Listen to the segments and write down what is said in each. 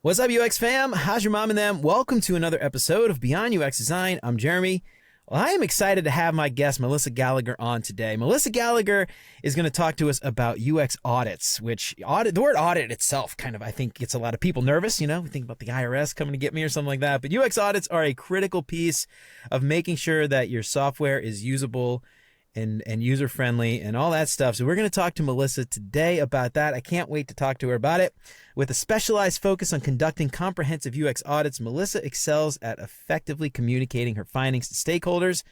What's up, UX fam? How's your mom and them? Welcome to another episode of Beyond UX Design. I'm Jeremy. Well, I am excited to have my guest, Melissa Gallagher, on today. Melissa Gallagher is going to talk to us about UX audits, which the word audit itself I think gets a lot of people nervous. We think about the IRS coming to get me or something like that. But UX audits are a critical piece of making sure that your software is usable and user-friendly and all that stuff. So we're going to talk to Melissa today about that. I can't wait to talk to her about it. With a specialized focus on conducting comprehensive UX audits, Melissa excels at effectively communicating her findings to stakeholders.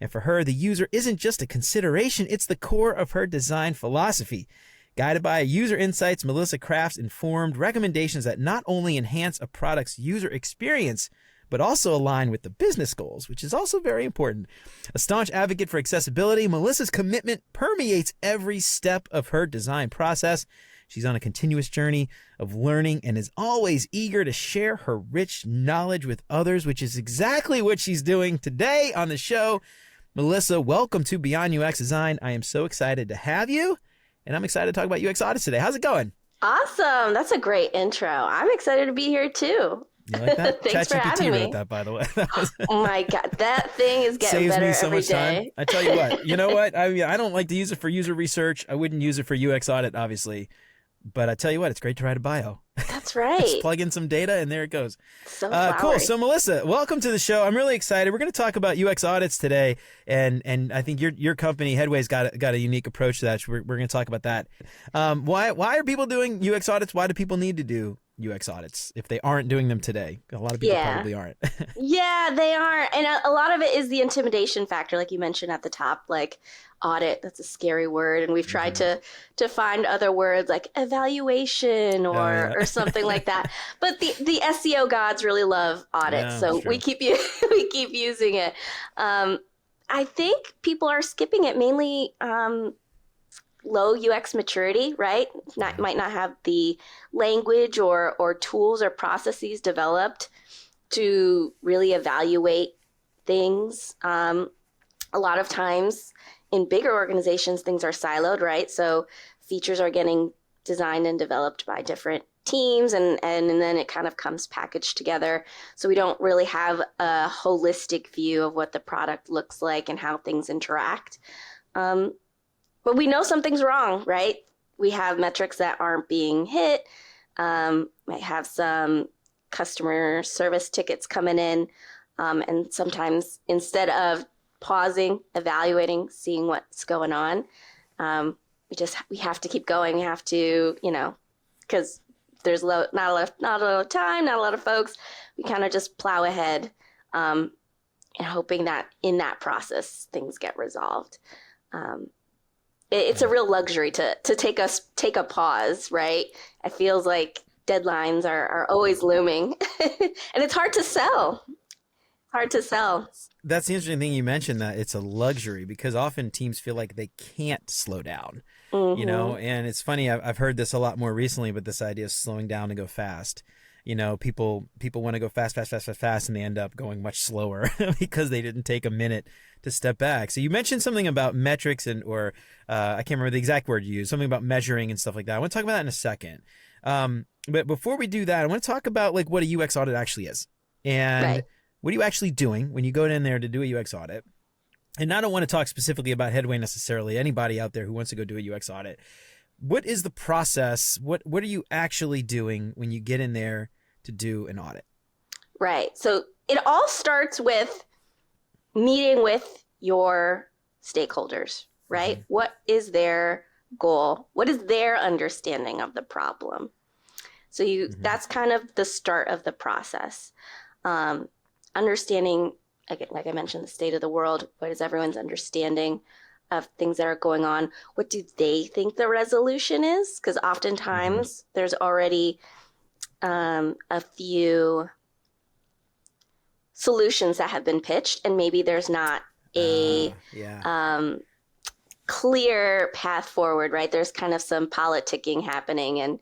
And for her, the user isn't just a consideration, it's the core of her design philosophy. Guided by user insights, Melissa crafts informed recommendations that not only enhance a product's user experience, but also align with the business goals, which is also very important. A staunch advocate for accessibility, Melissa's commitment permeates every step of her design process. She's on a continuous journey of learning and is always eager to share her rich knowledge with others, which is exactly what she's doing today on the show. Melissa, welcome to Beyond UX Design. I am so excited to have you, and I'm excited to talk about UX audits today. How's it going? Awesome. That's a great intro. I'm excited to be here too. You like that? Thanks for having me. wrote that, by the way. Oh my God, that thing is getting better every day. I tell you what, you know what? I don't like to use it for user research. I wouldn't use it for UX audit, obviously. But I tell you what, it's great to write a bio. That's right. Just plug in some data and there it goes. So cool. So Melissa, welcome to the show. I'm really excited. We're going to talk about UX audits today, and I think your company Headway's got a unique approach to that. So we're going to talk about that. Why are people doing UX audits? Why do people need to do UX audits if they aren't doing them today? A lot of people probably aren't. Yeah, they aren't. And a lot of it is the intimidation factor, like you mentioned at the top, like audit, that's a scary word. And we've tried to find other words like evaluation or something like that. But the SEO gods really love audit. So we keep using it. I think people are skipping it mainly low UX maturity, right? Might not have the language or tools or processes developed to really evaluate things. A lot of times in bigger organizations, things are siloed, right? So features are getting designed and developed by different teams and then it kind of comes packaged together. So we don't really have a holistic view of what the product looks like and how things interact. But we know something's wrong, right? We have metrics that aren't being hit, might have some customer service tickets coming in. And sometimes instead of pausing, evaluating, seeing what's going on, we have to keep going. We have to, because there's not a lot of time, not a lot of folks. We kind of just plow ahead and hoping that in that process, things get resolved. It's a real luxury to take a pause, right? It feels like deadlines are always looming and it's hard to sell. That's the interesting thing you mentioned, that it's a luxury, because often teams feel like they can't slow down, and it's funny. I've heard this a lot more recently, but this idea of slowing down to go fast. People want to go fast, and they end up going much slower because they didn't take a minute to step back. So you mentioned something about metrics or I can't remember the exact word you used, something about measuring and stuff like that. I want to talk about that in a second. But before we do that, I want to talk about what a UX audit actually is. And what are you actually doing when you go in there to do a UX audit? And I don't want to talk specifically about Headway necessarily. Anybody out there who wants to go do a UX audit. What is the process? What are you actually doing when you get in there to do an audit? Right. So it all starts with meeting with your stakeholders, right? Mm-hmm. What is their goal? What is their understanding of the problem? So that's kind of the start of the process. Understanding, like I mentioned, the state of the world. What is everyone's understanding of things that are going on? What do they think the resolution is? Because oftentimes there's already a few solutions that have been pitched, and maybe there's not a clear path forward, right? There's kind of some politicking happening, and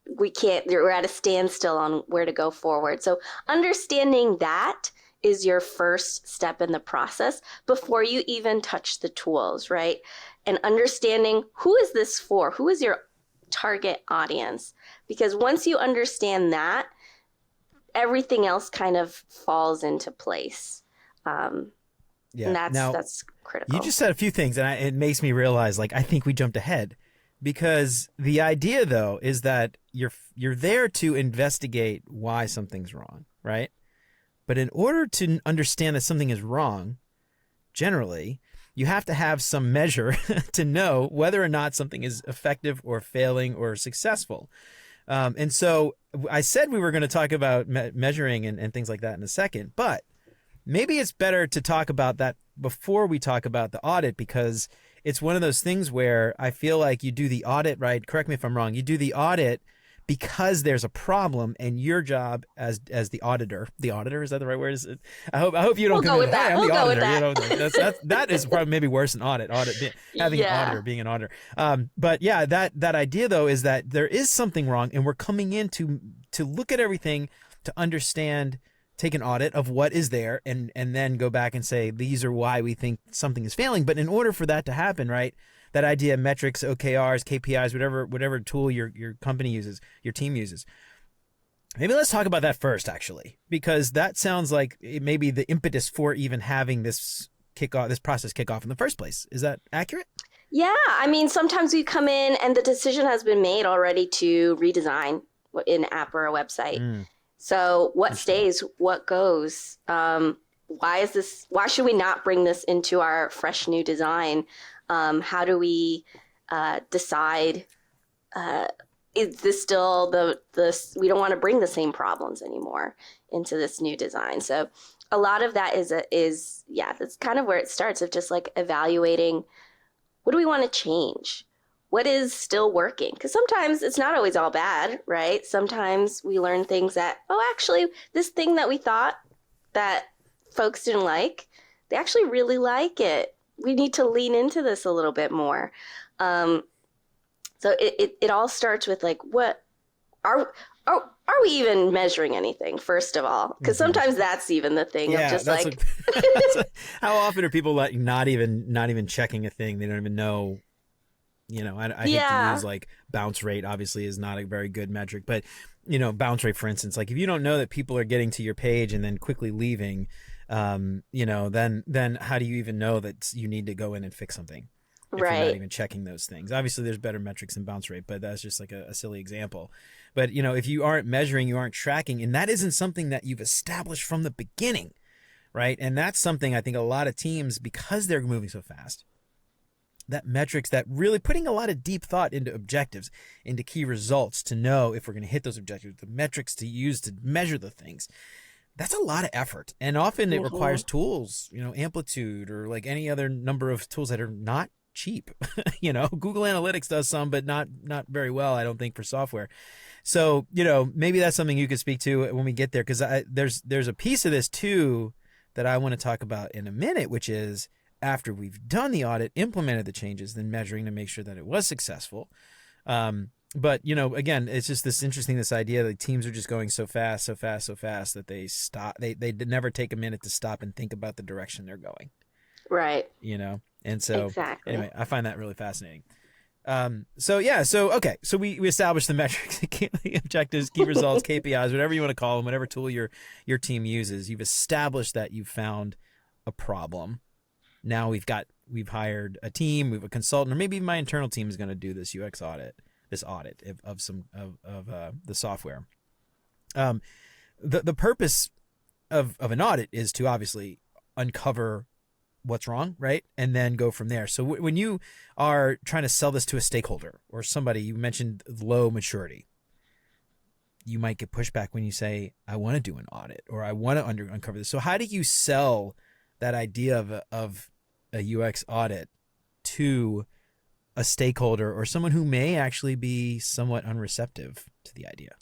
we're at a standstill on where to go forward. So understanding that is your first step in the process before you even touch the tools, right? And understanding, who is this for? Who is your target audience. Because once you understand that, everything else kind of falls into place. And that's critical. You just said a few things, and it makes me realize, like, I think we jumped ahead, because the idea, though, is that you're there to investigate why something's wrong, right? But in order to understand that something is wrong, generally, you have to have some measure to know whether or not something is effective or failing or successful. And so I said we were going to talk about measuring and things like that in a second, but maybe it's better to talk about that before we talk about the audit, because it's one of those things where I feel like you do the audit, right? Correct me if I'm wrong. You do the audit because there's a problem, and your job as the auditor, is that the right word? Is it? I hope you don't go with that. I'm the auditor. That is probably maybe worse than audit. Having an auditor, being an auditor. But yeah, that idea, though, is that there is something wrong, and we're coming in to look at everything, to understand, take an audit of what is there, and then go back and say, these are why we think something is failing. But in order for that to happen, right, that idea of metrics, OKRs, KPIs, whatever tool your company uses, your team uses, maybe let's talk about that first, actually, because that sounds like it may be the impetus for even having this process kick off in the first place. Is that accurate? Yeah, I mean, sometimes we come in and the decision has been made already to redesign an app or a website. So what stays, what goes? Why should we not bring this into our fresh new design? How do we decide, is this still we don't want to bring the same problems anymore into this new design. So a lot of that is that's kind of where it starts, of just like evaluating, what do we want to change? What is still working? Because sometimes it's not always all bad, right? Sometimes we learn things that, actually, this thing that we thought that folks didn't like, they actually really like it. We need to lean into this a little bit more. So it all starts with, like, what are we even measuring anything, first of all? Because sometimes that's even the thing of just like how often are people like not even checking a thing? They don't even know. I hate to use like bounce rate. Obviously, is not a very good metric, but bounce rate, for instance, like if you don't know that people are getting to your page and then quickly leaving, then how do you even know that you need to go in and fix something? If you're not even checking those things. Obviously, there's better metrics than bounce rate, but that's just like a silly example. But if you aren't measuring, you aren't tracking, and that isn't something that you've established from the beginning, right? And that's something I think a lot of teams, because they're moving so fast, that metrics, that really putting a lot of deep thought into objectives, into key results to know if we're going to hit those objectives, the metrics to use to measure the things. That's a lot of effort. And often it requires tools, Amplitude or like any other number of tools that are not cheap. Google Analytics does some, but not very well, I don't think, for software. So, maybe that's something you could speak to when we get there, because there's a piece of this too that I want to talk about in a minute, which is, after we've done the audit, implemented the changes, then measuring to make sure that it was successful. But, again, it's just this idea that teams are just going so fast that they stop. They never take a minute to stop and think about the direction they're going. Right. And so exactly. Anyway, I find that really fascinating. So we established the metrics, the objectives, key results, KPIs, whatever you want to call them, whatever tool your team uses. You've established that you found a problem. Now we've hired a team, we have a consultant, or maybe my internal team is going to do this UX audit, of the software. The purpose of an audit is to obviously uncover what's wrong, right? And then go from there. So when you are trying to sell this to a stakeholder or somebody, you mentioned low maturity, you might get pushback when you say, I want to do an audit, or I want to uncover this. So how do you sell that idea of a UX audit to a stakeholder or someone who may actually be somewhat unreceptive to the idea?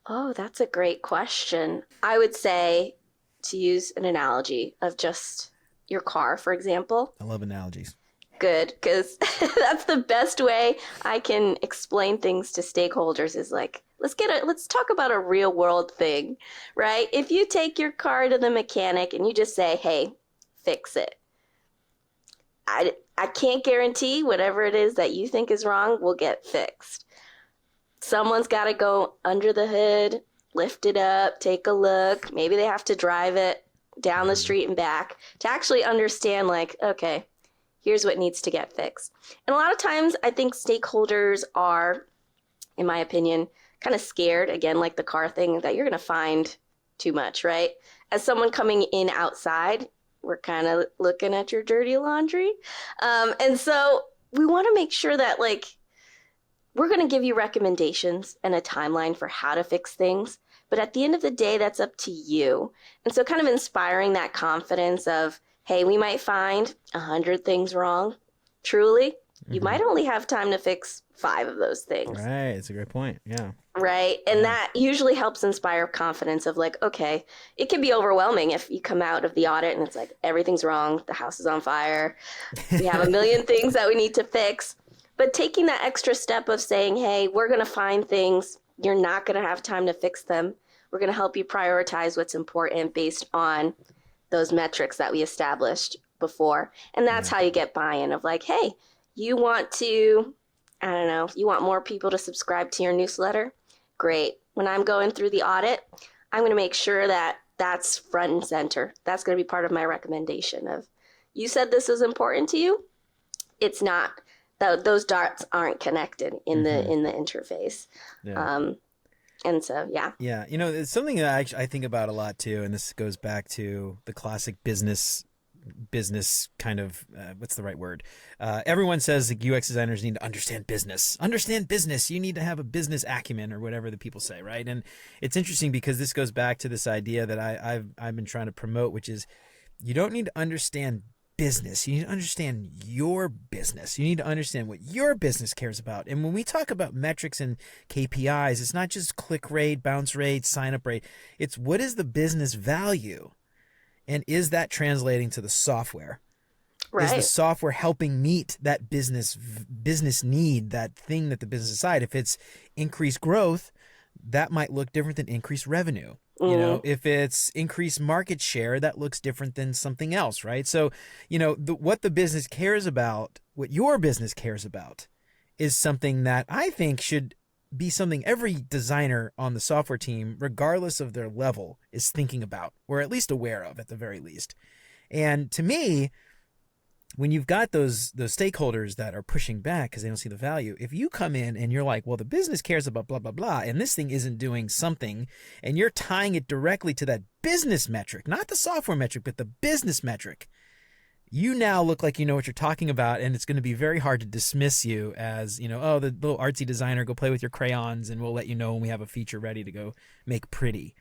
Oh, that's a great question. I would say, to use an analogy of just your car, for example. I love analogies. Good, because that's the best way I can explain things to stakeholders, is like, let's talk about a real world thing, right? If you take your car to the mechanic and you just say, hey, fix it, I can't guarantee whatever it is that you think is wrong will get fixed. Someone's got to go under the hood, lift it up, take a look. Maybe they have to drive it down the street and back to actually understand, like, okay, here's what needs to get fixed. And a lot of times I think stakeholders are, in my opinion, kind of scared, again, like the car thing, that you're going to find too much, right? As someone coming in outside, we're kind of looking at your dirty laundry. And so we want to make sure that, like, we're going to give you recommendations and a timeline for how to fix things. But at the end of the day, that's up to you. And so kind of inspiring that confidence of, hey, we might find 100 things wrong. Truly, you might only have time to fix 5 of those things. Right. It's a great point. Yeah. Right. And that usually helps inspire confidence of, like, okay, it can be overwhelming if you come out of the audit and it's like, everything's wrong. The house is on fire. We have a million things that we need to fix. But taking that extra step of saying, hey, we're going to find things. You're not going to have time to fix them. We're going to help you prioritize what's important based on those metrics that we established before. And that's how you get buy-in of, like, hey, you want to, I don't know, you want more people to subscribe to your newsletter? Great. When I'm going through the audit, I'm going to make sure that that's front and center. That's going to be part of my recommendation of, you said this is important to you. It's not. Those dots aren't connected in the interface. Yeah. And so, yeah. Yeah. You know, it's something that I think about a lot too. And this goes back to the classic business kind of, what's the right word? Everyone says that UX designers need to understand business. Understand business. You need to have a business acumen, or whatever the people say, right? And it's interesting because this goes back to this idea that I've been trying to promote, which is you don't need to understand business. You need to understand your business. You need to understand what your business cares about. And when we talk about metrics and KPIs, it's not just click rate, bounce rate, sign up rate. It's what is the business value? And is that translating to the software? Right. Is the software helping meet that business need, that thing that the business decide? If it's increased growth, that might look different than increased revenue. You know, if it's increased market share, that looks different than something else, right? So, you know, what the business cares about, what your business cares about, is something that I think should be something every designer on the software team, regardless of their level, is thinking about, or at least aware of at the very least. And to me, when you've got those stakeholders that are pushing back because they don't see the value, if you come in and you're like, well, the business cares about blah, blah, blah, and this thing isn't doing something, and you're tying it directly to that business metric, not the software metric, but the business metric, you now look like you know what you're talking about, and it's going to be very hard to dismiss you as, you know, oh, the little artsy designer, go play with your crayons, and we'll let you know when we have a feature ready to go make pretty.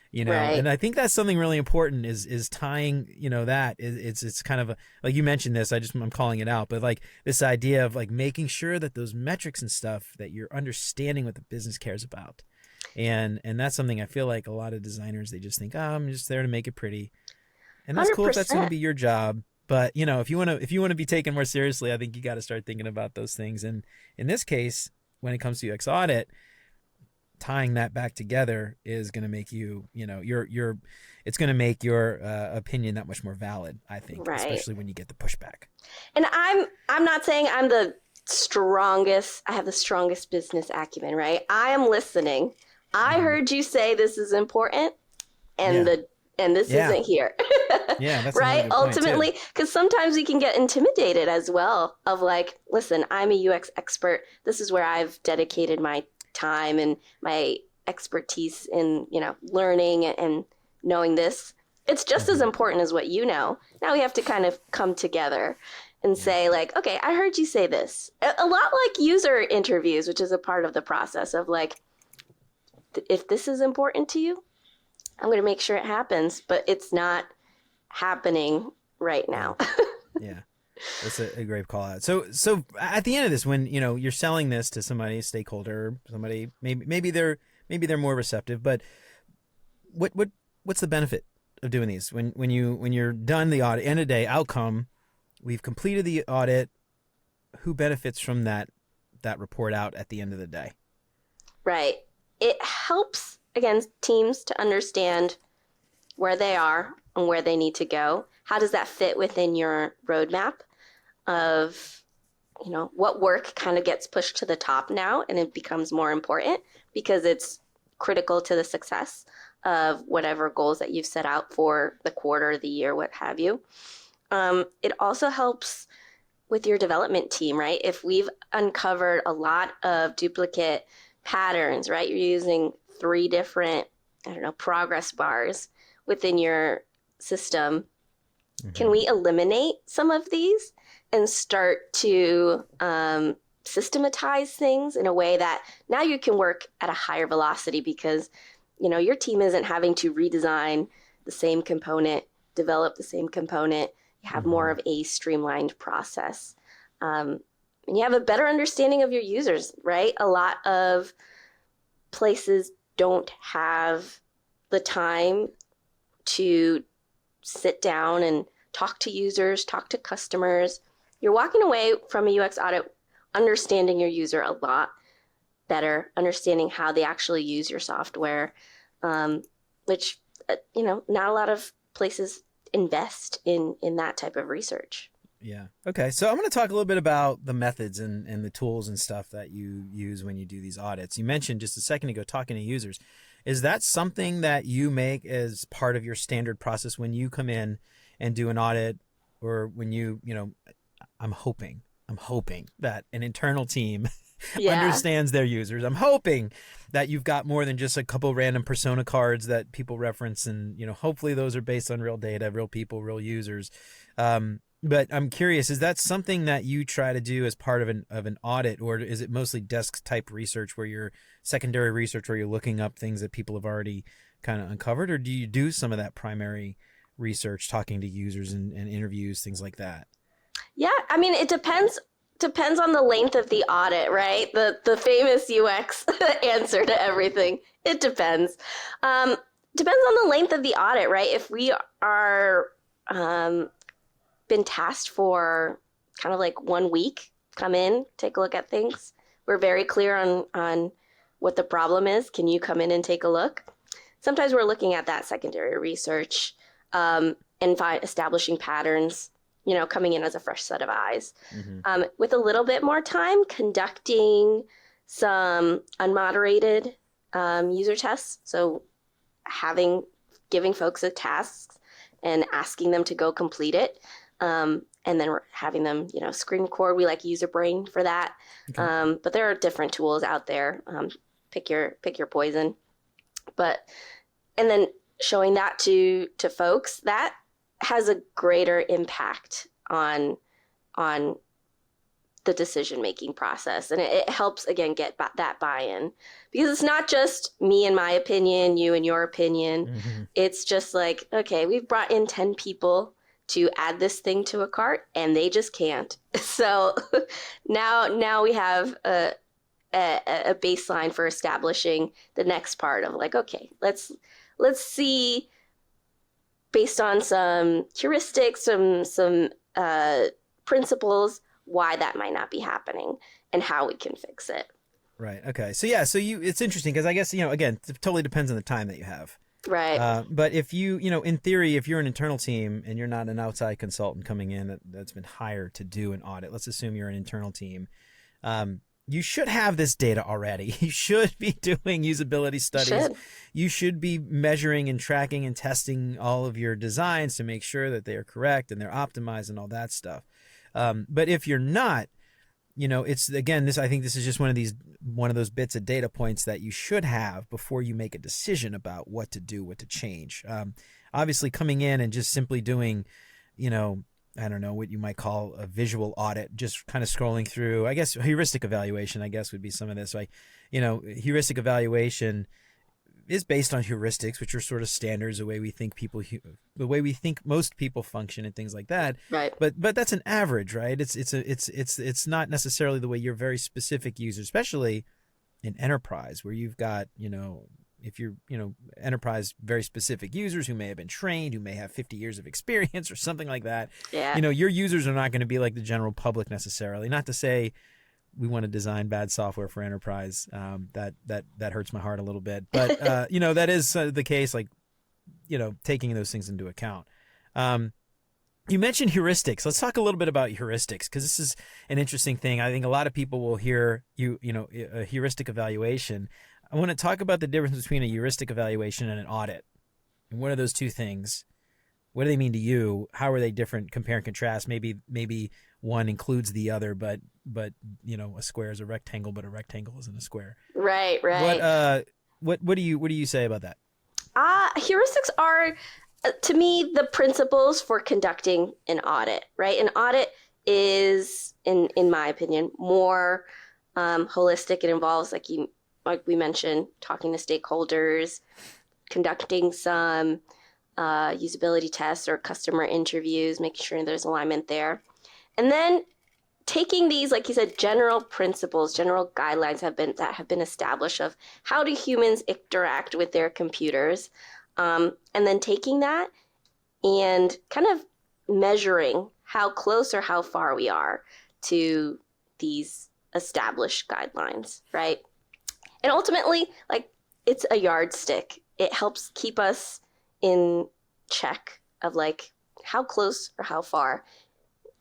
You know, right. And I think that's something really important is tying, you know, that it's kind of like you mentioned this, I'm calling it out, but like this idea of like making sure that those metrics and stuff, that you're understanding what the business cares about. And that's something I feel like a lot of designers, they just think, oh, I'm just there to make it pretty. And that's 100%. Cool if that's going to be your job. But, you know, if you want to be taken more seriously, I think you got to start thinking about those things. And in this case, when it comes to UX audit, tying that back together is going to make you, you know, it's going to make your opinion that much more valid, I think, right. Especially when you get the pushback. And I'm not saying I'm the strongest, I have the strongest business acumen, right? I am listening. I heard you say this is important, and this isn't here. Yeah, that's right. Ultimately, because sometimes we can get intimidated as well of like, listen, I'm a UX expert. This is where I've dedicated my time and my expertise in, you know, learning and knowing this. It's just as important as what you know. Now we have to kind of come together and say like, okay, I heard you say this. A lot like user interviews, which is a part of the process of like, if this is important to you, I'm going to make sure it happens, but it's not happening right now. Yeah. That's a great call out. So at the end of this, when, you know, you're selling this to somebody, a stakeholder, somebody, maybe they're more receptive, but what's the benefit of doing these? When you're done the audit, end of the day outcome, we've completed the audit, who benefits from that report out at the end of the day? Right. It helps, again, teams to understand where they are and where they need to go. How does that fit within your roadmap of what work kind of gets pushed to the top now, and it becomes more important because it's critical to the success of whatever goals that you've set out for the quarter, the year, what have you. It also helps with your development team, right? If we've uncovered a lot of duplicate patterns, right? You're using 3 different, progress bars within your system. Mm-hmm. Can we eliminate some of these and start to systematize things in a way that now you can work at a higher velocity because, your team isn't having to redesign the same component, develop the same component. You have more of a streamlined process. And you have a better understanding of your users, right? A lot of places don't have the time to sit down and talk to users, talk to customers. You're walking away from a UX audit understanding your user a lot better, understanding how they actually use your software, which, not a lot of places invest in that type of research. Yeah. Okay. So I'm going to talk a little bit about the methods and the tools and stuff that you use when you do these audits. You mentioned just a second ago talking to users. Is that something that you make as part of your standard process when you come in and do an audit, or when I'm hoping that an internal team understands their users. I'm hoping that you've got more than just a couple random persona cards that people reference, and hopefully those are based on real data, real people, real users. But I'm curious, is that something that you try to do as part of an audit, or is it mostly desk type research where you're secondary research where you're looking up things that people have already kind of uncovered, or do you do some of that primary research, talking to users and interviews, things like that? Yeah, I mean, it depends on the length of the audit, right? The famous UX answer to everything. It depends. Depends on the length of the audit, right? If we are been tasked for kind of like 1 week, come in, take a look at things. We're very clear on what the problem is. Can you come in and take a look? Sometimes we're looking at that secondary research and establishing patterns, coming in as a fresh set of eyes. Mm-hmm. With a little bit more time, conducting some unmoderated user tests. So giving folks a task and asking them to go complete it. And then we're having them, screen record. We like User Brain for that. Okay. But there are different tools out there. Pick your poison. And then showing that to folks, that has a greater impact on the decision-making process. And it helps, again, get that buy-in. Because it's not just me and my opinion, you and your opinion. Mm-hmm. It's just like, okay, we've brought in 10 people to add this thing to a cart, and they just can't. So now we have a baseline for establishing the next part of like, okay, let's see, based on some heuristics, some principles, why that might not be happening and how we can fix it. Right. Okay. So it's interesting because I guess, again, it totally depends on the time that you have. Right. But if you, in theory, if you're an internal team and you're not an outside consultant coming in that's been hired to do an audit, let's assume you're an internal team. You should have this data already. You should be doing usability studies. You should be measuring and tracking and testing all of your designs to make sure that they are correct and they're optimized and all that stuff. But if you're not, it's, again, I think this is just one of those bits of data points that you should have before you make a decision about what to do, what to change. Obviously coming in and just simply doing, I don't know what you might call a visual audit, just kind of scrolling through, I guess heuristic evaluation, I guess would be some of this. Like, heuristic evaluation is based on heuristics, which are sort of standards, the way we think most people function and things like that. Right. But that's an average, right? It's not necessarily the way your very specific users, especially in enterprise where you've got, if you're, enterprise, very specific users who may have been trained, who may have 50 years of experience or something like that. Yeah. Your users are not going to be like the general public necessarily. Not to say we want to design bad software for enterprise. That hurts my heart a little bit, but that is the case. Like, taking those things into account. You mentioned heuristics. Let's talk a little bit about heuristics, because this is an interesting thing. I think a lot of people will hear a heuristic evaluation. I want to talk about the difference between a heuristic evaluation and an audit. And what are those two things? What do they mean to you? How are they different? Compare and contrast. Maybe one includes the other, but a square is a rectangle, but a rectangle isn't a square. Right. What do you say about that? Heuristics are, to me, the principles for conducting an audit, right? An audit is, in my opinion, more holistic. It involves, like we mentioned, talking to stakeholders, conducting some usability tests or customer interviews, making sure there's alignment there. And then taking these, like you said, general principles, general guidelines that have been established of how do humans interact with their computers, and then taking that and kind of measuring how close or how far we are to these established guidelines, right? And ultimately, like, it's a yardstick. It helps keep us in check of, like, how close or how far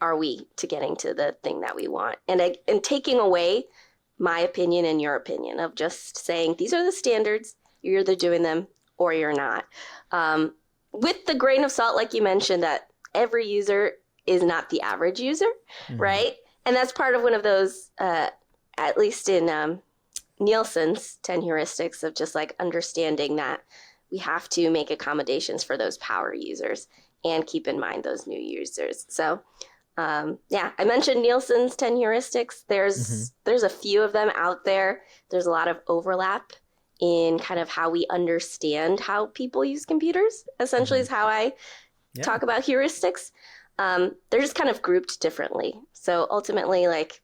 are we to getting to the thing that we want, and taking away my opinion and your opinion of just saying these are the standards, you're either doing them or you're not, with the grain of salt, like you mentioned, that every user is not the average user, right? And that's part of one of those, at least in Nielsen's 10 heuristics, of just like understanding that we have to make accommodations for those power users and keep in mind those new users. So I mentioned Nielsen's 10 heuristics. There's a few of them out there. There's a lot of overlap in kind of how we understand how people use computers, essentially is how I talk about heuristics. They're just kind of grouped differently. So ultimately, like,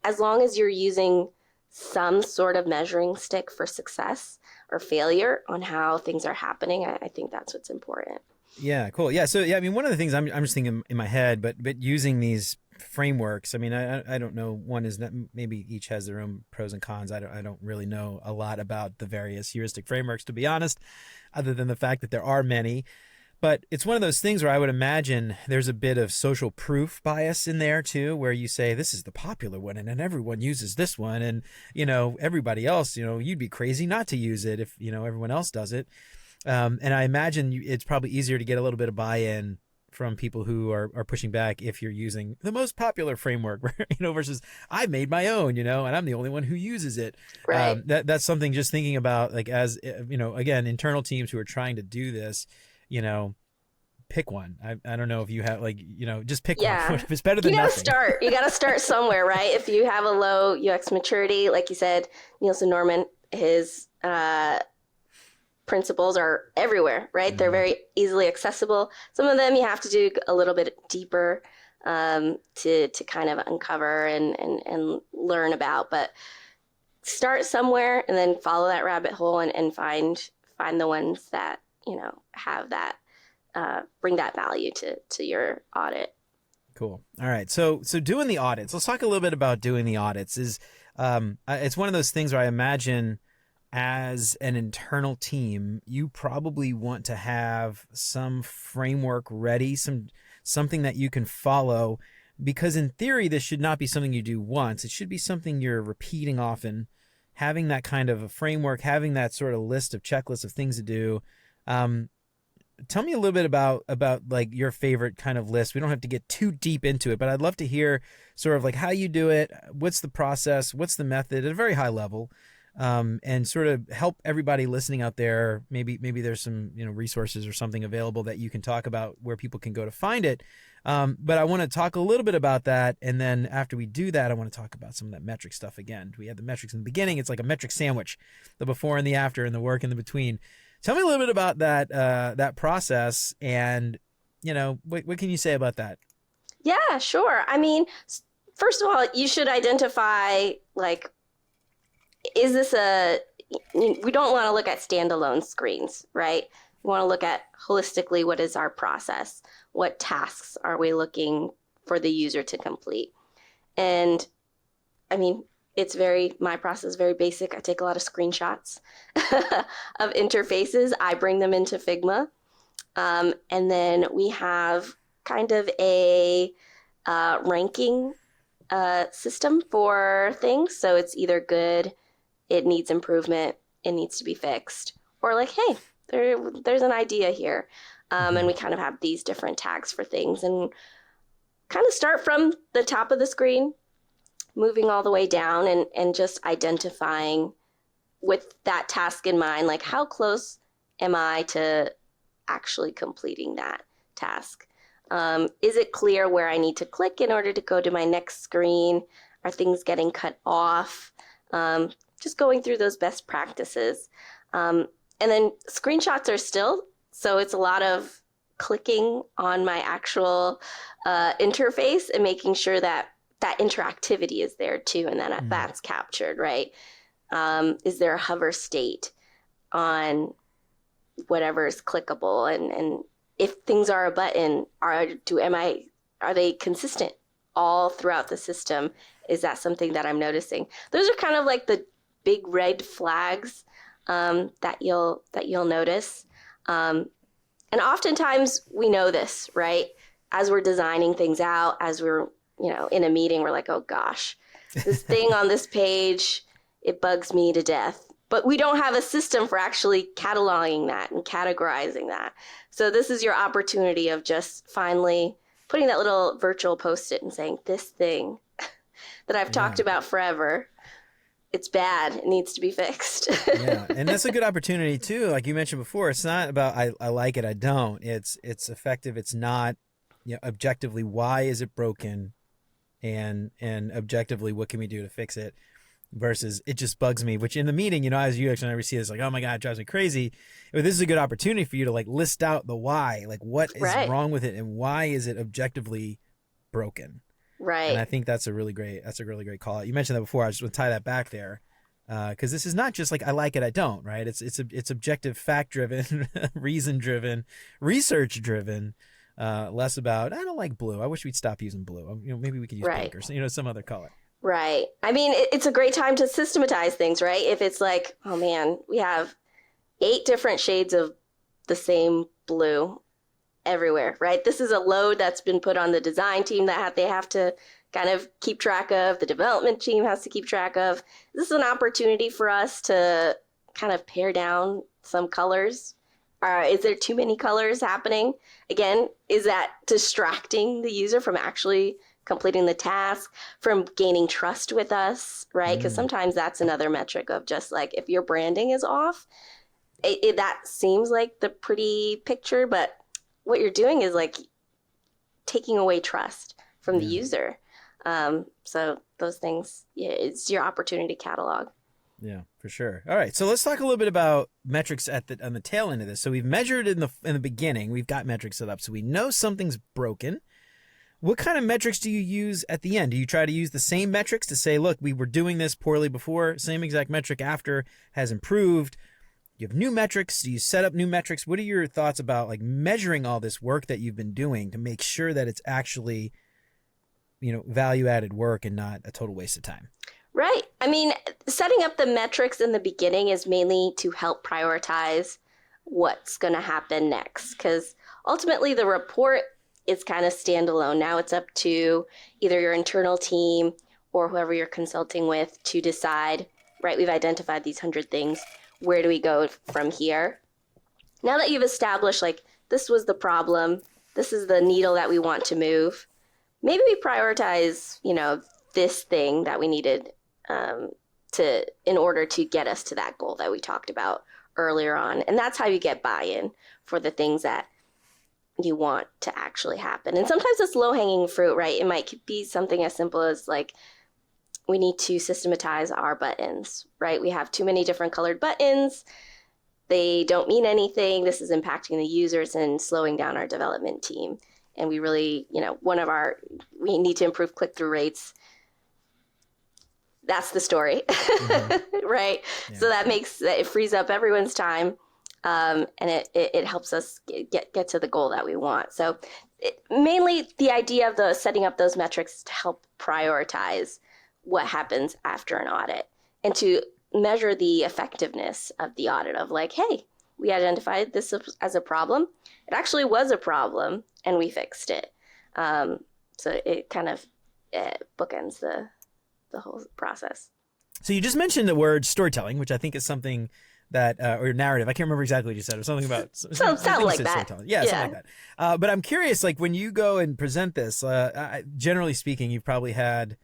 as long as you're using some sort of measuring stick for success or failure on how things are happening, I think that's what's important. Yeah, cool. Yeah, so I mean, one of the things I'm just thinking in my head, but using these frameworks, I mean, I don't know. One is that maybe each has their own pros and cons. I don't really know a lot about the various heuristic frameworks, to be honest, other than the fact that there are many. But it's one of those things where I would imagine there's a bit of social proof bias in there too, where you say this is the popular one and then everyone uses this one, and everybody else, you'd be crazy not to use it if everyone else does it. And I imagine it's probably easier to get a little bit of buy-in from people who are pushing back if you're using the most popular framework, versus I made my own, and I'm the only one who uses it. Right. That's something just thinking about, like, as again, internal teams who are trying to do this, pick one. I don't know if you have, just pick one. If it's better than nothing. You got to start somewhere, right? If you have a low UX maturity, like you said, Nielsen Norman, his principles are everywhere, right? They're very easily accessible. Some of them you have to do a little bit deeper to kind of uncover and learn about, but start somewhere and then follow that rabbit hole and find the ones that have that bring that value to your audit. Cool. All right. So doing the audits. Let's talk a little bit about doing the audits. It's one of those things where I imagine, as an internal team, you probably want to have some framework ready, something that you can follow, because in theory, this should not be something you do once. It should be something you're repeating often, having that kind of a framework, having that sort of checklist of things to do. Tell me a little bit about like your favorite kind of list. We don't have to get too deep into it, but I'd love to hear sort of like how you do it. What's the process? What's the method at a very high level? And sort of help everybody listening out there. Maybe there's some resources or something available that you can talk about where people can go to find it. But I want to talk a little bit about that, and then after we do that, I want to talk about some of that metric stuff again. We had the metrics in the beginning. It's like a metric sandwich, the before and the after, and the work in the between. Tell me a little bit about that process, and what can you say about that? Yeah, sure. I mean, first of all, you should identify, like, is this we don't want to look at standalone screens, right? We want to look at holistically, what is our process? What tasks are we looking for the user to complete? And I mean, my process is very basic. I take a lot of screenshots of interfaces. I bring them into Figma. And then we have kind of a ranking system for things. So it's either good, it needs improvement, it needs to be fixed, or like, hey, there's an idea here. And we kind of have these different tags for things and kind of start from the top of the screen, moving all the way down and just identifying with that task in mind, like how close am I to actually completing that task? Is it clear where I need to click in order to go to my next screen? Are things getting cut off? Just going through those best practices. And then screenshots are still, so it's a lot of clicking on my actual interface and making sure that that interactivity is there too, and that that's captured, right? Is there a hover state on whatever is clickable? And if things are a button, are they consistent all throughout the system? Is that something that I'm noticing? Those are kind of like the big red flags that you'll notice. And oftentimes we know this, right? As we're designing things out, as we're, in a meeting, we're like, oh gosh, this thing on this page, it bugs me to death. But we don't have a system for actually cataloging that and categorizing that. So this is your opportunity of just finally putting that little virtual Post-it and saying, this thing that I've talked about forever, it's bad. It needs to be fixed. Yeah, and that's a good opportunity too. Like you mentioned before, it's not about I like it, I don't. It's effective. It's not, objectively, why is it broken, and objectively, what can we do to fix it? Versus it just bugs me, which in the meeting, as UX, whenever we see this, like, oh my God, it drives me crazy. This is a good opportunity for you to like list out the why, like what is wrong with it and why is it objectively broken. Right. And I think that's a really great call out. You mentioned that before. I just want to tie that back there. Because this is not just like I like it, I don't, right? It's objective, fact driven, reason driven, research driven. Less about I don't like blue. I wish we'd stop using blue. Maybe we could use pink or some other color. Right. I mean, it's a great time to systematize things, right? If it's like, oh man, we have 8 different shades of the same blue everywhere, right? This is a load that's been put on the design team that they have to kind of keep track of. The development team has to keep track of. This is an opportunity for us to kind of pare down some colors. Is there too many colors happening? Again, is that distracting the user from actually completing the task, from gaining trust with us, right? Because sometimes that's another metric of just like, if your branding is off, that seems like the pretty picture, but what you're doing is like taking away trust from the user. So those things, it's your opportunity to catalog. Yeah, for sure. All right, so let's talk a little bit about metrics on the tail end of this. So we've measured in the beginning, we've got metrics set up, so we know something's broken. What kind of metrics do you use at the end? Do you try to use the same metrics to say, look, we were doing this poorly before, same exact metric after has improved? You have new metrics. Do you set up new metrics? What are your thoughts about like measuring all this work that you've been doing to make sure that it's actually, value added work and not a total waste of time? Right. I mean, setting up the metrics in the beginning is mainly to help prioritize what's going to happen next, because ultimately the report is kind of standalone. Now it's up to either your internal team or whoever you're consulting with to decide, right, we've identified these 100 things. Where do we go from here? Now that you've established, like, this was the problem, this is the needle that we want to move, maybe we prioritize, this thing that we needed in order to get us to that goal that we talked about earlier on. And that's how you get buy-in for the things that you want to actually happen. And sometimes it's low-hanging fruit, right? It might be something as simple as like, we need to systematize our buttons, right? We have too many different colored buttons. They don't mean anything. This is impacting the users and slowing down our development team. And we really, we need to improve click-through rates. That's the story, right? Yeah. So it frees up everyone's time. And it helps us get to the goal that we want. So mainly the idea of setting up those metrics is to help prioritize what happens after an audit and to measure the effectiveness of the audit of like, hey, we identified this as a problem. It actually was a problem and we fixed it. So it kind of bookends the whole process. So you just mentioned the word storytelling, which I think is something that, or narrative. I can't remember exactly what you said, or something about something like that. Yeah, something like that. But I'm curious, like when you go and present this, generally speaking, you've probably had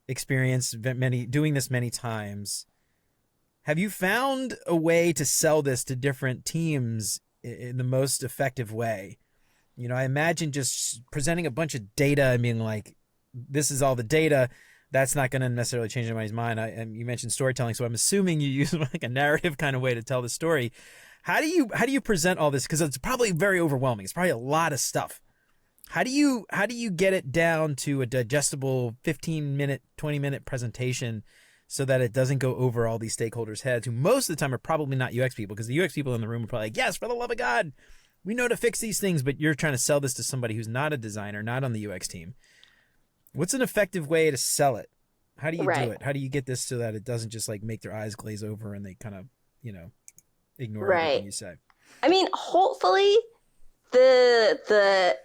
experience doing this many times. Have you found a way to sell this to different teams in the most effective way? You know, I imagine just presenting a bunch of data and being like, this is all the data. That's not going to necessarily change anybody's mind. And you mentioned storytelling, so I'm assuming you use like a narrative kind of way to tell the story. How do you present all this? Because it's probably very overwhelming. It's probably a lot of stuff. How do you get it down to a digestible 15-minute, 20-minute presentation so that it doesn't go over all these stakeholders' heads, who most of the time are probably not UX people, because the UX people in the room are probably like, yes, for the love of God, we know to fix these things, but you're trying to sell this to somebody who's not a designer, not on the UX team. What's an effective way to sell it? How do you do it? How do you get this so that it doesn't just like make their eyes glaze over and they kind of, ignore everything you say? I mean, hopefully the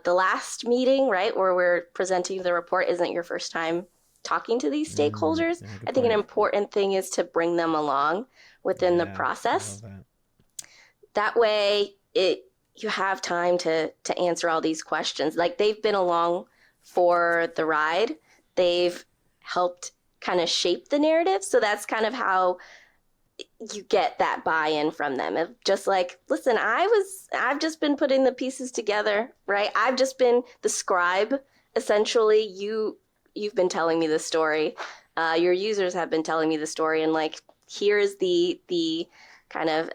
last meeting, right, where we're presenting the report isn't your first time talking to these stakeholders. I think an important thing is to bring them along within the process. That way you have time to answer all these questions. Like, they've been along for the ride. They've helped kind of shape the narrative. So that's kind of how you get that buy-in from them. Of just like, listen, I've just been putting the pieces together, right? I've just been the scribe. Essentially, you've been telling me the story. Your users have been telling me the story, and like, here's the kind of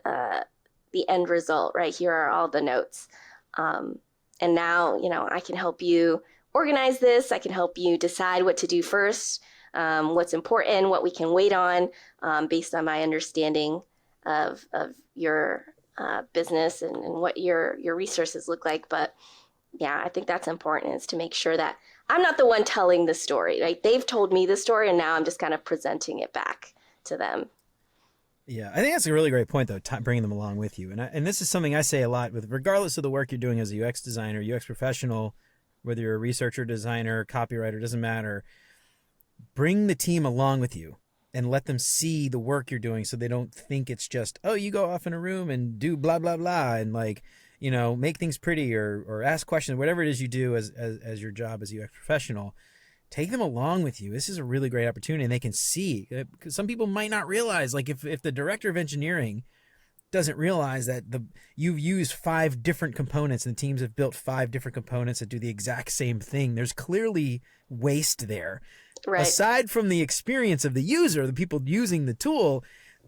the end result, right? Here are all the notes. And now, I can help you organize this. I can help you decide what to do first, what's important, what we can wait on, based on my understanding of your business and what your resources look like. But yeah, I think that's important, is to make sure that I'm not the one telling the story, right? They've told me the story, and now I'm just kind of presenting it back to them. Yeah, I think that's a really great point, though, bringing them along with you. And this is something I say a lot with, regardless of the work you're doing as a UX designer, UX professional, whether you're a researcher, designer, copywriter, doesn't matter. Bring the team along with you and let them see the work you're doing, so they don't think it's just, oh, you go off in a room and do blah, blah, blah, and like, make things pretty or ask questions, whatever it is you do as your job as a UX professional. Take them along with you. This is a really great opportunity, and they can see, because some people might not realize, like if the director of engineering doesn't realize that you've used 5 different components and teams have built 5 different components that do the exact same thing, there's clearly waste there. Right. Aside from the experience of the user, the people using the tool,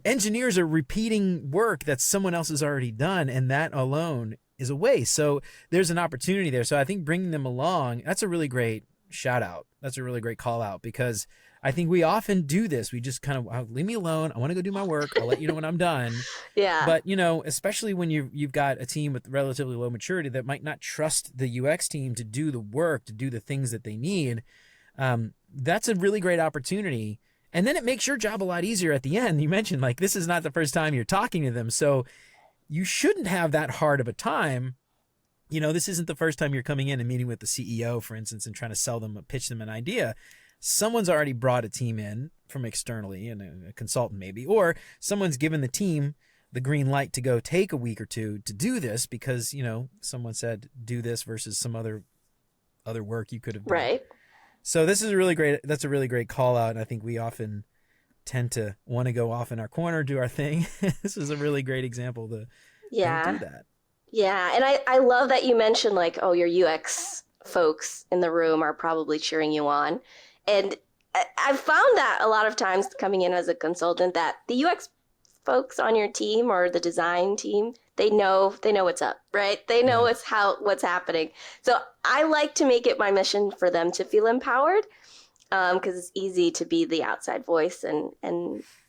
engineers are repeating work that someone else has already done, and that alone is a waste. So there's an opportunity there. So I think bringing them along, that's a really great shout out. That's a really great call out, because I think we often do this. We just kind of, leave me alone. I want to go do my work. I'll let you know when I'm done. Yeah. But, especially when you've got a team with relatively low maturity that might not trust the UX team to do the work, to do the things that they need, that's a really great opportunity. And then it makes your job a lot easier at the end. You mentioned, like, this is not the first time you're talking to them, so you shouldn't have that hard of a time. This isn't the first time you're coming in and meeting with the CEO, for instance, and trying to sell them, pitch them an idea. Someone's already brought a team in from externally, and a consultant maybe, or someone's given the team the green light to go take a week or two to do this because, someone said do this versus some other work you could have done. Right. So that's a really great call out. And I think we often tend to want to go off in our corner, do our thing. This is a really great example to do that. Yeah. And I love that you mentioned, like, oh, your UX folks in the room are probably cheering you on. And I've found that a lot of times coming in as a consultant, that the UX folks on your team or the design team, they know what's up, right? They know what's happening. So I like to make it my mission for them to feel empowered, because it's easy to be the outside voice and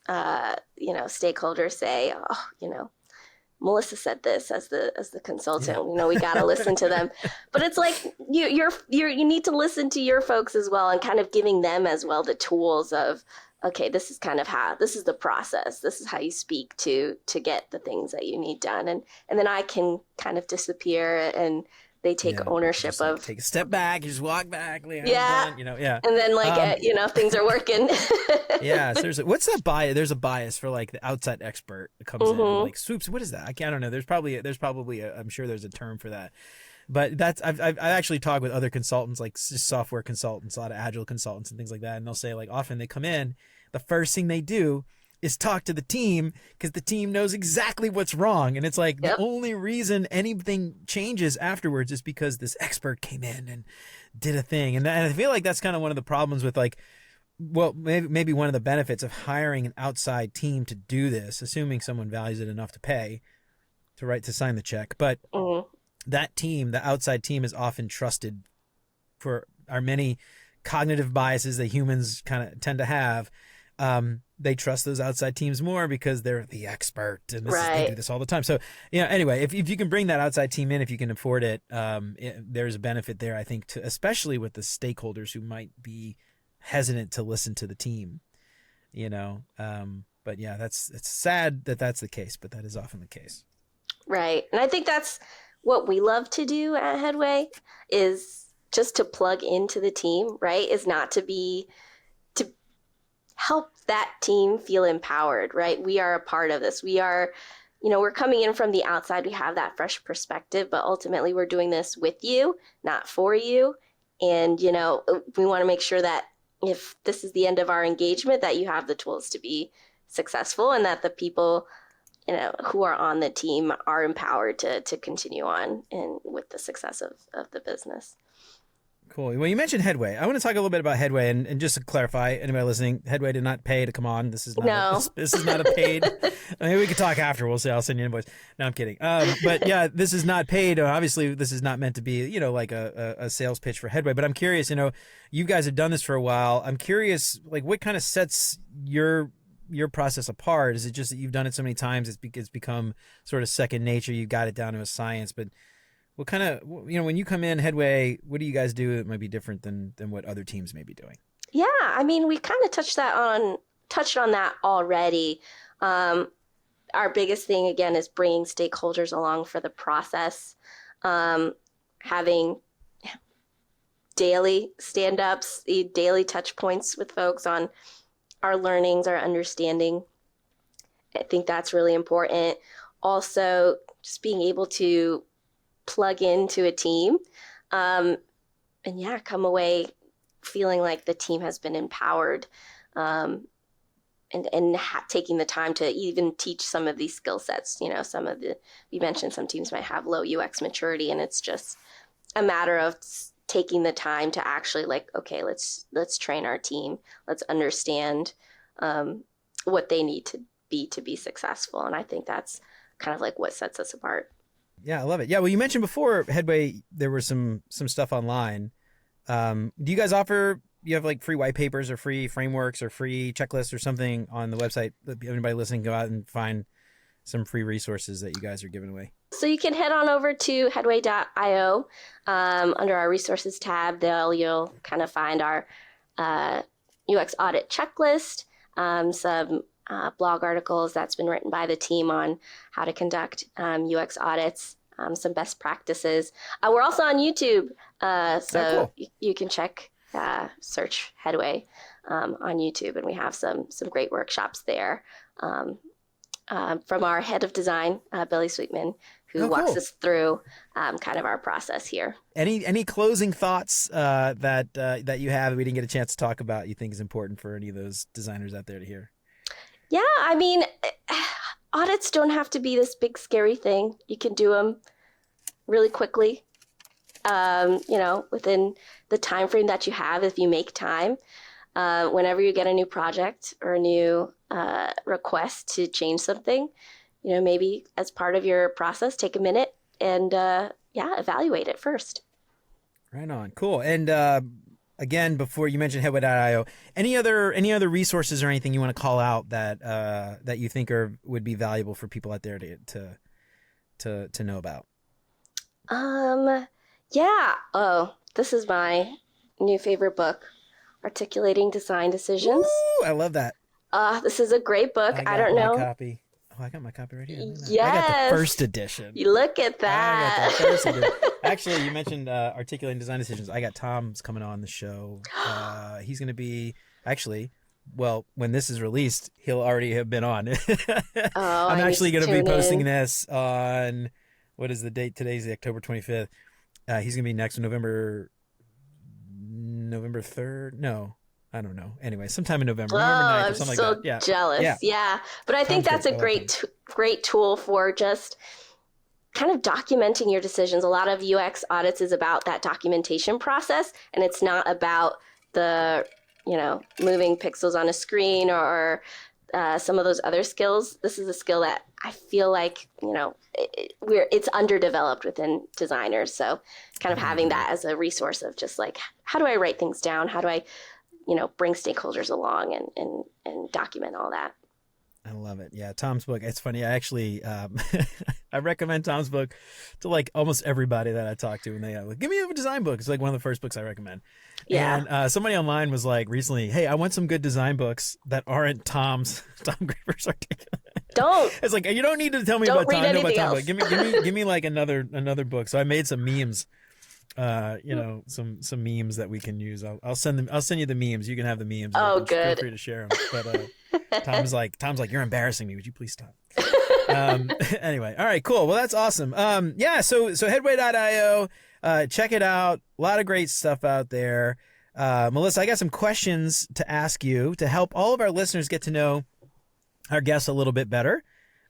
stakeholders say, oh, Melissa said this as the consultant. Yeah. We got to listen to them. But it's like you need to listen to your folks as well, and kind of giving them as well the tools of, okay, this is kind of this is the process. This is how you speak to get the things that you need done. And then I can kind of disappear and they take ownership just, of. take a step back, you just walk back. Yeah. Done, yeah. And then things are working. Yeah. Seriously, what's that bias? There's a bias for like the outside expert that comes in and like swoops. What is that? I don't know. There's probably I'm sure there's a term for that. But I've actually talked with other consultants, like software consultants, a lot of agile consultants and things like that. And they'll say like often they come in, the first thing they do is talk to the team because the team knows exactly what's wrong. And it's like the only reason anything changes afterwards is because this expert came in and did a thing. And I feel like that's kind of one of the problems with like, well, maybe one of the benefits of hiring an outside team to do this, assuming someone values it enough to pay to sign the check. But that team, the outside team, is often trusted for our many cognitive biases that humans kind of tend to have. They trust those outside teams more because they're the expert and they do this all the time. So, anyway, if you can bring that outside team in, if you can afford it, there's a benefit there, I think, especially with the stakeholders who might be hesitant to listen to the team, but yeah, it's sad that that's the case, but that is often the case. Right. And I think that's what we love to do at Headway is just to plug into the team, right? Is not to help that team feel empowered, right? We are a part of this. We are, we're coming in from the outside. We have that fresh perspective, but ultimately we're doing this with you, not for you. And, we want to make sure that if this is the end of our engagement, that you have the tools to be successful and that the people, who are on the team are empowered to continue on and with the success of the business. Cool. Well, you mentioned Headway. I want to talk a little bit about Headway, and just to clarify, anybody listening, Headway did not pay to come on. This is not this is not a paid. Maybe we could talk after. We'll say I'll send you an invoice. No, I'm kidding. But yeah, this is not paid. Obviously, this is not meant to be like a sales pitch for Headway. But I'm curious. You guys have done this for a while. I'm curious, like, what kind of sets your process apart? Is it just that you've done it so many times it's become sort of second nature? You got it down to a science, but what kind of, when you come in Headway, what do you guys do that might be different than what other teams may be doing? Yeah, I mean, we kind of touched on that already. Our biggest thing, again, is bringing stakeholders along for the process, having daily stand-ups, daily touch points with folks on our learnings, our understanding. I think that's really important. Also, just being able to plug into a team and come away feeling like the team has been empowered and taking the time to even teach some of these skill sets. We mentioned some teams might have low UX maturity, and it's just a matter of taking the time to actually okay, let's train our team. Let's understand what they need to be successful. And I think that's kind of like what sets us apart. Yeah, I love it. Yeah, well, you mentioned before Headway, there was some stuff online. Do you guys you have like free white papers or free frameworks or free checklists or something on the website? Anybody listening, go out and find some free resources that you guys are giving away. So you can head on over to headway.io. Under our resources tab, you'll kind of find our UX audit checklist, some blog articles that's been written by the team on how to conduct UX audits, some best practices. We're also on YouTube, so cool. You can search Headway on YouTube, and we have some great workshops there from our head of design, Billy Sweetman, who walks us through kind of our process here. Any closing thoughts that you have that we didn't get a chance to talk about you think is important for any of those designers out there to hear? Yeah, I mean, audits don't have to be this big, scary thing. You can do them really quickly, within the time frame that you have if you make time. Whenever you get a new project or a new request to change something, maybe as part of your process, take a minute and, evaluate it first. Right on. Cool. And again, before you mentioned Headway.io, any other resources or anything you want to call out that you think would be valuable for people out there to know about? Yeah. Oh, this is my new favorite book, Articulating Design Decisions. Woo, I love that. This is a great book. I don't know. Copy. Oh, I got my copy right here. Look at that. Yes. I got the first edition. You look at I that. got the first edition. Actually, you mentioned articulating design decisions. I got Tom's coming on the show. He's going to be well, when this is released, he'll already have been on. I'm actually going to be posting this on, what is the date? Today's the October 25th. He's going to be next November 3rd. No, I don't know. Anyway, sometime in November. November 9th or something like that. Yeah. Jealous. Yeah. But I think that's a great tool for just kind of documenting your decisions. A lot of UX audits is about that documentation process, and it's not about the, moving pixels on a screen or some of those other skills. This is a skill that I feel like, it's underdeveloped within designers. So kind of having that as a resource of just like, how do I write things down? How do I bring stakeholders along and document all that. I love it. Yeah, Tom's book. It's funny. I actually, I recommend Tom's book to like almost everybody that I talk to, and they like, give me a design book. It's like one of the first books I recommend. Yeah. And somebody online was like recently, hey, I want some good design books that aren't Tom Graeber's Articulate. Don't. It's like, you don't need to tell me about Tom. Else. Give me like another book. So I made some memes. Some memes that we can use. I'll send you the memes. You can have the memes. Oh, good. Feel free to share them. But Tom's like, you're embarrassing me. Would you please stop? Anyway, all right, cool. Well, that's awesome. So Headway.io, check it out. A lot of great stuff out there. Melissa, I got some questions to ask you to help all of our listeners get to know our guests a little bit better.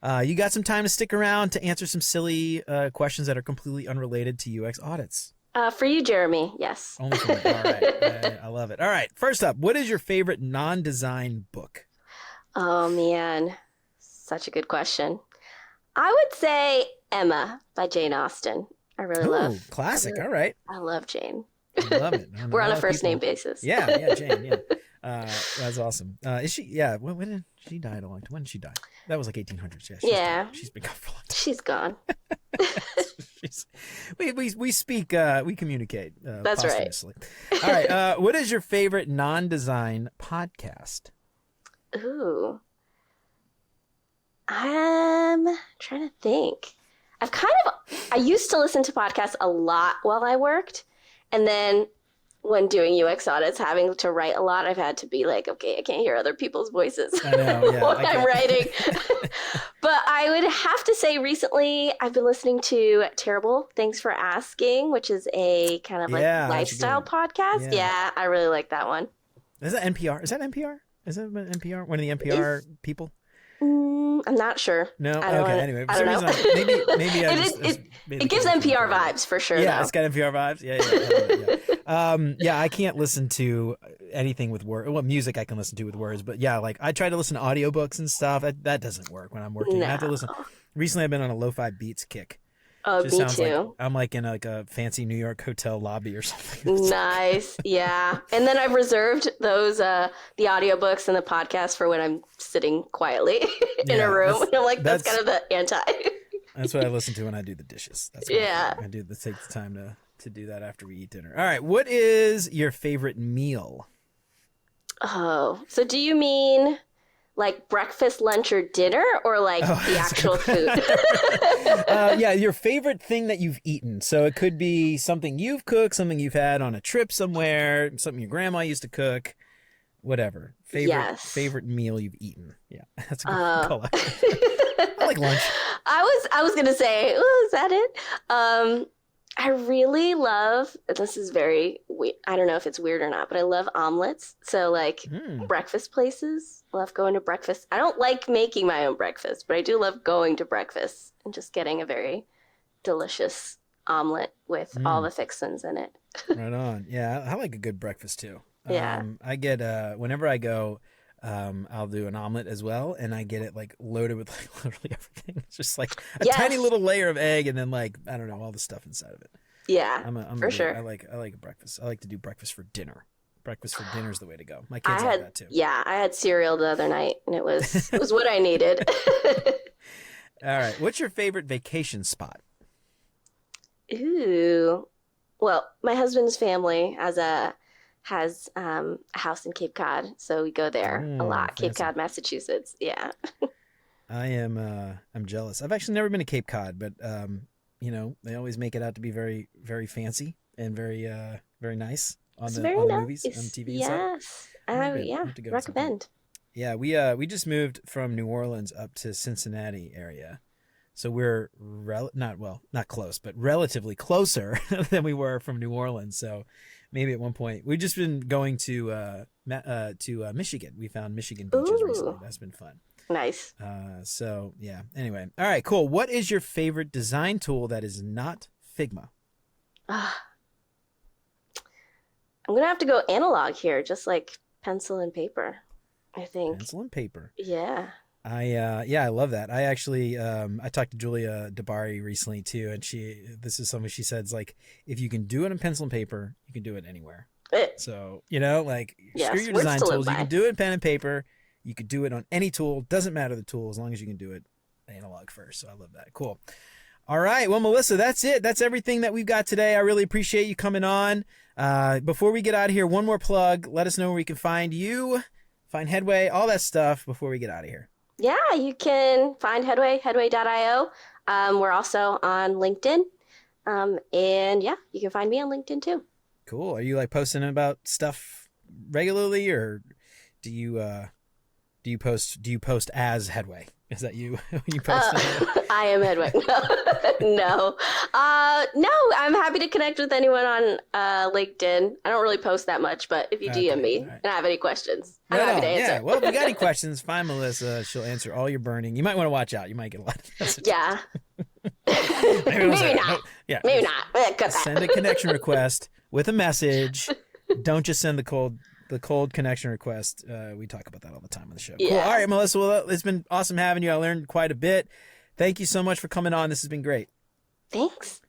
You got some time to stick around to answer some silly questions that are completely unrelated to UX audits. For you, Jeremy, yes. Only for me. All right. I love it. All right. First up, what is your favorite non-design book? Oh, man. Such a good question. I would say Emma by Jane Austen. I really love. Classic. All right. I love Jane. I love it. We're on a first-name basis. Yeah, Jane, yeah. That's awesome. Is she? Yeah. When did she die? When did she die? That was like 1800s. Yeah. She's been gone for a long time. She's gone. We speak. We communicate. That's posthumously. Right. All right. What is your favorite non-design podcast? Ooh. I'm trying to think. I used to listen to podcasts a lot while I worked, and then when doing UX audits, having to write a lot, I've had to be like, okay, I can't hear other people's voices I know, yeah, when I'm writing. But I would have to say recently, I've been listening to Terrible Thanks for Asking, which is a kind of like lifestyle podcast. Yeah, I really like that one. Is that NPR? Is that NPR? Is that NPR? One of the NPR people? I'm not sure. No. Okay. Anyway, I don't know. maybe it gives NPR vibes for sure. Yeah, though. It's got NPR vibes. Yeah. I can't listen to anything with words. Well, music I can listen to with words, but yeah, like I try to listen to audiobooks and stuff. That doesn't work when I'm working. No. I have to listen. Recently, I've been on a lo-fi beats kick. Oh, me sounds too. Like I'm like in like a fancy New York hotel lobby or something. Nice. Yeah. And then I've reserved those, the audiobooks and the podcast for when I'm sitting quietly in a room. And I'm like, that's kind of the anti. That's what I listen to when I do the dishes. That's what I do. Take the time to do that after we eat dinner. All right. What is your favorite meal? Oh, so do you mean like breakfast, lunch, or dinner, or like the actual food? Yeah, your favorite thing that you've eaten. So it could be something you've cooked, something you've had on a trip somewhere, something your grandma used to cook, whatever. Favorite meal you've eaten. Yeah, that's a good call. I like lunch. I was gonna say, is that it? I really love, this is very weird. I don't know if it's weird or not, but I love omelets. So like breakfast places, love going to breakfast. I don't like making my own breakfast, but I do love going to breakfast and just getting a very delicious omelet with all the fixins in it. Right on. Yeah, I like a good breakfast too. Yeah. I get, whenever I go, I'll do an omelet as well, and I get it like loaded with like literally everything. It's just like a tiny little layer of egg, and then like I don't know, all the stuff inside of it. Yeah, for sure. I like breakfast. I like to do breakfast for dinner. Breakfast for dinner is the way to go. My kids like that too. Yeah, I had cereal the other night, and it was what I needed. All right, what's your favorite vacation spot? Ooh, well, my husband's family has a house in Cape Cod, so we go there a lot. Fancy. Cape Cod, Massachusetts. Yeah. I'm jealous. I've actually never been to Cape Cod, but they always make it out to be very, very fancy and very, very nice on It's the very movies, on TV and stuff. Yes. Have to go at some point. Recommend. Yeah, we just moved from New Orleans up to Cincinnati area. So we're not close, but relatively closer than we were from New Orleans. So maybe at one point we've just been going to Michigan. We found Michigan beaches recently. That's been fun. Nice. So yeah. Anyway, all right, cool. What is your favorite design tool that is not Figma? I'm gonna have to go analog here, just like pencil and paper, I think. Pencil and paper. Yeah. I love that. I actually I talked to Julia Dabari recently too, and this is something she said, like, if you can do it in pencil and paper, you can do it anywhere. So, screw your design tools. You can do it in pen and paper. You could do it on any tool. Doesn't matter the tool, as long as you can do it analog first. So I love that. Cool. All right. Well, Melissa, that's it. That's everything that we've got today. I really appreciate you coming on. Before we get out of here, one more plug. Let us know where we can find you, find Headway, all that stuff before we get out of here. Yeah, you can find Headway, headway.io. We're also on LinkedIn. And yeah, you can find me on LinkedIn too. Cool. Are you like posting about stuff regularly, or do you post as Headway? Is that you? You post I am Headway. No. No, I'm happy to connect with anyone on LinkedIn. I don't really post that much, but if you DM me and have any questions, I'm happy to answer. Yeah. Well, if you got any questions, find Melissa. She'll answer all your burning. You might want to watch out. You might get a lot of messages. Yeah. Maybe not. Yeah. Maybe not. Send a connection request with a message. Don't just send the cold connection request. We talk about that all the time on the show. Yeah. Cool. All right, Melissa. Well, it's been awesome having you. I learned quite a bit. Thank you so much for coming on. This has been great. Thanks.